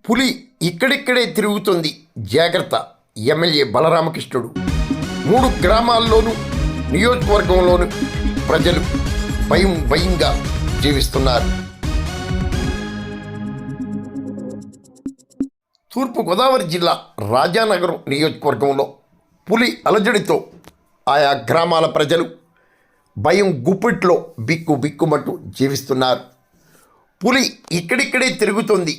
పులి ఇక్కడిక్కడే తిరుగుతుంది, జాగ్రత్త. ఎమ్మెల్యే బలరామకృష్ణుడు. 3 గ్రామాల్లోనూ నియోజకవర్గంలోనూ ప్రజలు భయంగా జీవిస్తున్నారు. తూర్పుగోదావరి జిల్లా రాజానగరం నియోజకవర్గంలో పులి అలజడితో ఆయా గ్రామాల ప్రజలు భయం గుప్పిట్లో బిక్కుమంటూ జీవిస్తున్నారు. పులి ఇక్కడిక్కడే తిరుగుతుంది,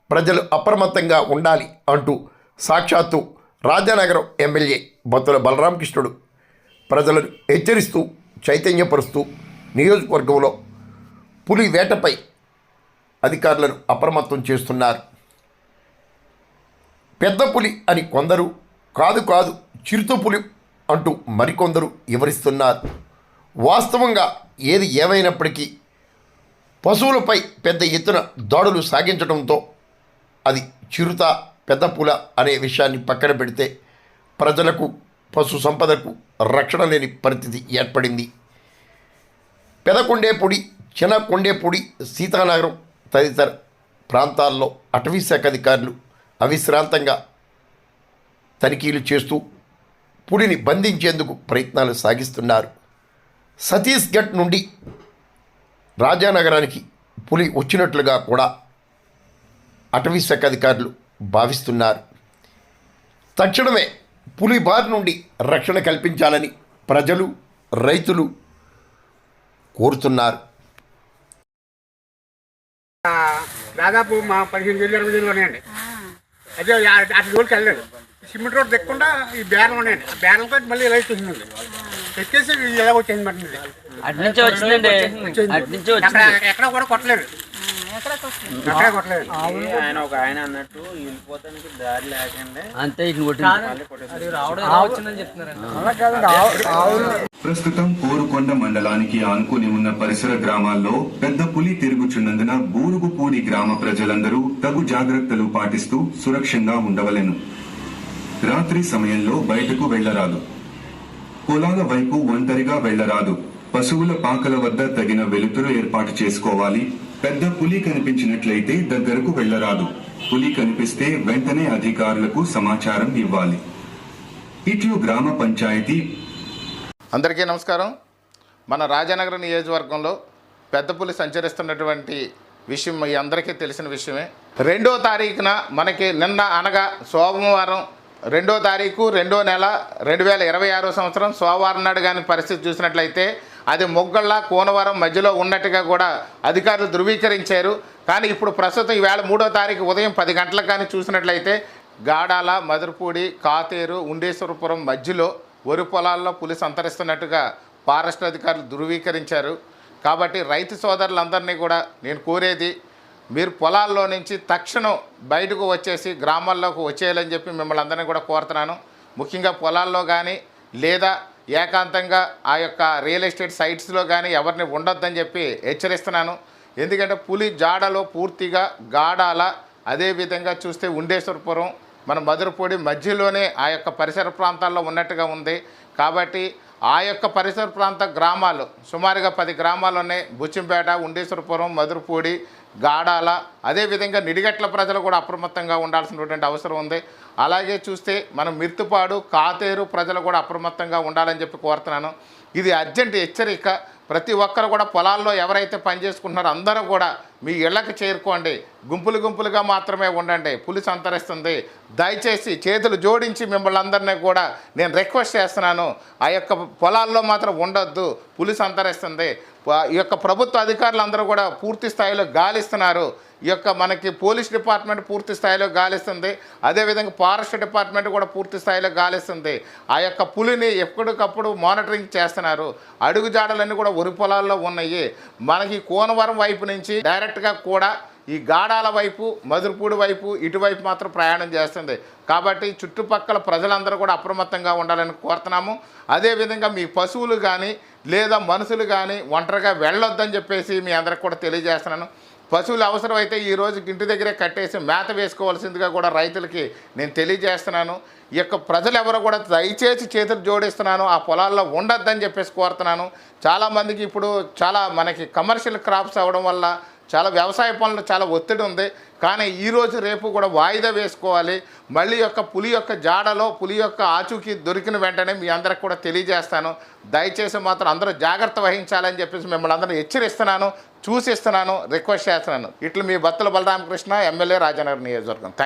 ప్రజలు అప్రమత్తంగా ఉండాలి అంటూ సాక్షాత్తు రాజానగరం ఎమ్మెల్యే బత్తుల బలరామకృష్ణుడు ప్రజలను హెచ్చరిస్తూ చైతన్యపరుస్తూ నియోజకవర్గంలో పులి వేటపై అధికారులను అప్రమత్తం చేస్తున్నారు. పెద్ద పులి అని కొందరు, కాదు చిరుత పులి అంటూ మరికొందరు వివరిస్తున్నారు. వాస్తవంగా ఏది ఏమైనప్పటికీ పశువులపై పెద్ద ఎత్తున దాడులు సాగించడంతో అది చిరుత, పెద్ద పుల అనే విషయాన్ని పక్కన పెడితే ప్రజలకు, పశు సంపదకు రక్షణ లేని పరిస్థితి ఏర్పడింది. పెదకొండేపూడి, చిన్న కొండేపూడి, సీతానగరం తదితర ప్రాంతాల్లో అటవీశాఖ అధికారులు అవిశ్రాంతంగా తనిఖీలు చేస్తూ పులిని బంధించేందుకు ప్రయత్నాలు సాగిస్తున్నారు. ఛత్తీస్గఢ్ నుండి రాజానగరానికి పులి వచ్చినట్లుగా కూడా అటవీశాఖ అధికారులు భావిస్తున్నారు. తక్షణమే పులి బారి నుండి రక్షణ కల్పించాలని ప్రజలు, రైతులు కోరుతున్నారు. దాదాపు మా 15-20 రోజులు ఉన్నాయండి. అదే అటు రోజులకి వెళ్ళలేదు. సిమెంట్ రోడ్ తెక్కకుండా ఈ బేరం ఉన్నాయండి. ఆ బేరంతో మళ్ళీ ఇలా చూసిందండి. ఎక్కేసి ఇలా వచ్చింది మాట అటు నుంచి వచ్చిందండి. ఎక్కడ కూడా కొట్టలేదు. ఆయన ఒక ఆయన అన్నట్టు వెళ్ళిపోతానికి దారి లేకండి అంతే. ప్రస్తుతం కోరుకొండ మండలానికి ఆనుకుని ఉన్న పరిసర గ్రామాల్లో పెద్ద పులి తిరుగుచున్నందున బూరుగుపూడి గ్రామ ప్రజలందరూ తగు జాగ్రత్తలు పాటిస్తూ సురక్షంగా ఉండవలెను. రాత్రి సమయంలో బయటకు వెళ్లరాదు. పొలాల వైపు ఒంటరిగా వెళ్లరాదు. పశువుల పాకల వద్ద తగిన వెలుతురు ఏర్పాటు చేసుకోవాలి. పెద్ద పులి కనిపించినట్లయితే దగ్గరకు వెళ్లరాదు. పులి కనిపిస్తే వెంటనే అధికారులకు సమాచారం ఇవ్వాలి. ఇట్లు గ్రామ పంచాయతీ. అందరికీ నమస్కారం. మన రాజానగరం నియోజకవర్గంలో పెద్ద పులి సంచరిస్తున్నటువంటి విషయం మీ అందరికీ తెలిసిన విషయమే. 2వ తారీఖున మనకి నిన్న అనగా సోమవారం 2వ తారీఖు 2వ నెల 2026 సంవత్సరం సోమవారం నాడు కానీ పరిస్థితి చూసినట్లయితే అది మొగ్గళ్ళ కోనవరం మధ్యలో ఉన్నట్టుగా కూడా అధికారులు ధృవీకరించారు. కానీ ఇప్పుడు ప్రస్తుతం ఈవేళ 3వ తారీఖు ఉదయం 10 గంటలకు కానీ చూసినట్లయితే గాడాల, మధురపూడి, కాతేరు, ఉండేశ్వరపురం మధ్యలో వరి పొలాల్లో పులి సంతరిస్తున్నట్టుగా ఫారెస్ట్ అధికారులు ధృవీకరించారు. కాబట్టి రైతు సోదరులందరినీ కూడా నేను కోరేది, మీరు పొలాల్లో నుంచి తక్షణం బయటకు వచ్చేసి గ్రామాల్లోకి వచ్చేయాలని చెప్పి మిమ్మల్ని అందరినీ కూడా కోరుతున్నాను. ముఖ్యంగా పొలాల్లో కానీ లేదా ఏకాంతంగా ఆ యొక్క రియల్ ఎస్టేట్ సైట్స్లో కానీ ఎవరిని ఉండొద్దని చెప్పి హెచ్చరిస్తున్నాను. ఎందుకంటే పులి జాడలో పూర్తిగా గాడాల, అదేవిధంగా చూస్తే ఉండేశ్వరపురం, మన మధురపూడి మధ్యలోనే ఆ యొక్క పరిసర ప్రాంతాల్లో ఉన్నట్టుగా ఉంది. కాబట్టి ఆ యొక్క పరిసర ప్రాంత గ్రామాలు సుమారుగా 10 గ్రామాలు ఉన్నాయి. బుచ్చింపేట, ఉండేశ్వరపురం, మధురపూడి, గాడాల, అదేవిధంగా నిడిగట్ల ప్రజలు కూడా అప్రమత్తంగా ఉండాల్సినటువంటి అవసరం ఉంది. అలాగే చూస్తే మనం మిర్తుపాడు, కాతేరు ప్రజలు కూడా అప్రమత్తంగా ఉండాలని చెప్పి కోరుతున్నాను. ఇది అర్జెంట్ హెచ్చరిక. ప్రతి ఒక్కరు కూడా పొలాల్లో ఎవరైతే పనిచేసుకుంటున్నారో అందరూ కూడా మీ ఇళ్లకు చేరుకోండి. గుంపులుగా మాత్రమే ఉండండి. పులి సంతరిస్తుంది. దయచేసి చేతులు జోడించి మిమ్మల్ని అందరినీ కూడా నేను రిక్వెస్ట్ చేస్తున్నాను. ఆ యొక్క పొలాల్లో మాత్రం ఉండొద్దు, పులి సంతరిస్తుంది. ఈ యొక్క ప్రభుత్వ అధికారులు అందరూ కూడా పూర్తి స్థాయిలో గాలిస్తున్నారు. ఈ యొక్క మనకి పోలీస్ డిపార్ట్మెంట్ పూర్తి స్థాయిలో గాలిస్తుంది. అదేవిధంగా ఫారెస్ట్ డిపార్ట్మెంట్ కూడా పూర్తి స్థాయిలో గాలిస్తుంది. ఆ యొక్క పులిని ఎప్పటికప్పుడు మానిటరింగ్ చేస్తున్నారు. అడుగుజాడలన్నీ కూడా వరి పొలాల్లో ఉన్నాయి. మనకి కోనవరం వైపు నుంచి డైరెక్ట్గా కూడా ఈ గాడాల వైపు, మధురపూడి వైపు, ఇటువైపు మాత్రం ప్రయాణం చేస్తుంది. కాబట్టి చుట్టుపక్కల ప్రజలందరూ కూడా అప్రమత్తంగా ఉండాలని కోరుతున్నాము. అదేవిధంగా మీ పశువులు కానీ లేదా మనుషులు కానీ ఒంటరిగా వెళ్ళొద్దని చెప్పేసి మీ అందరికి కూడా తెలియజేస్తున్నాను. పశువులు అవసరమైతే ఈ రోజు ఇంటి దగ్గరే కట్టేసి మేత వేసుకోవాల్సిందిగా కూడా రైతులకి నేను తెలియజేస్తున్నాను. ఈ యొక్క ప్రజలు ఎవరు కూడా దయచేసి చేతులు జోడిస్తున్నాను, ఆ పొలాల్లో ఉండొద్దని చెప్పేసి కోరుతున్నాను. చాలామందికి ఇప్పుడు చాలా మనకి కమర్షియల్ క్రాప్స్ అవ్వడం వల్ల చాలా వ్యవసాయ పనులు చాలా ఒత్తిడి ఉంది. కానీ ఈరోజు రేపు కూడా వాయిదా వేసుకోవాలి. మళ్ళీ పులి యొక్క జాడలో పులి యొక్క ఆచూకీ దొరికిన వెంటనే మీ అందరికి కూడా తెలియజేస్తాను. దయచేసి మాత్రం అందరూ జాగ్రత్త వహించాలని చెప్పేసి మిమ్మల్ని అందరూ హెచ్చరిస్తున్నాను, చూసిస్తున్నాను, రిక్వెస్ట్ చేస్తున్నాను. ఇట్లు మీ బత్తుల బలరామకృష్ణ, ఎమ్మెల్యే, రాజానగర్ నియోజకవర్గం. థ్యాంక్